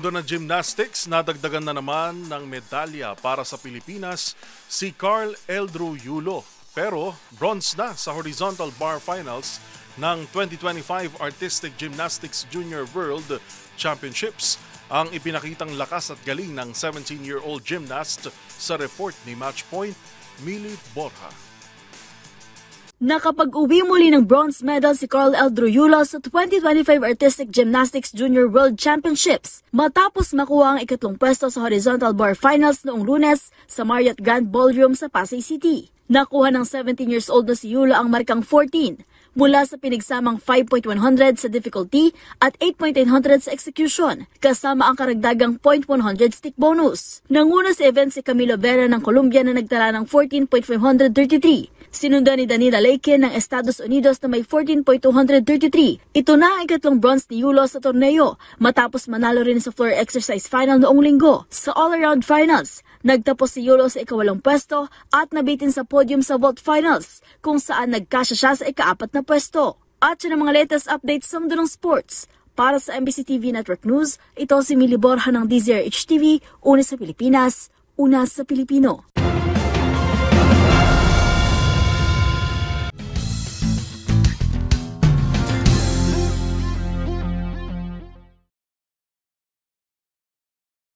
dulo ng gymnastics, nadagdagan na naman ng medalya para sa Pilipinas si Carl Eldrew Yulo. Pero bronze na sa horizontal bar finals ng 2025 Artistic Gymnastics Junior World Championships. Ang ipinakitang lakas at galing ng 17-year-old gymnast sa report ni Matchpoint, Mili Borja. Nakapag-uwi muli ng bronze medal si Carl Eldrew Yulo sa 2025 Artistic Gymnastics Junior World Championships matapos makuha ang ikatlong pwesto sa horizontal bar finals noong Lunes sa Marriott Grand Ballroom sa Pasay City. Nakuha ng 17 years old na si Yulo ang markang 14 mula sa pinagsamang 5.100 sa difficulty at 8.900 sa execution, kasama ang karagdagang 0.100 stick bonus. Nanguna sa event si Camilo Vera ng Colombia na nagtala ng 14.533. Sinundan ni Danila Leiken ng Estados Unidos na may 14.233. Ito na ang ikatlong bronze ni Yulo sa torneo matapos manalo rin sa floor exercise final noong linggo. Sa all-around finals, nagtapos si Yulo sa ikawalong pwesto at nabitin sa podium sa vault finals kung saan nagkasya siya sa ikaapat na pwesto. At yun ang mga latest updates sa mundo ng sports. Para sa MBC TV Network News, ito si Mili Borja ng DZRH TV, una sa Pilipinas, una sa Pilipino.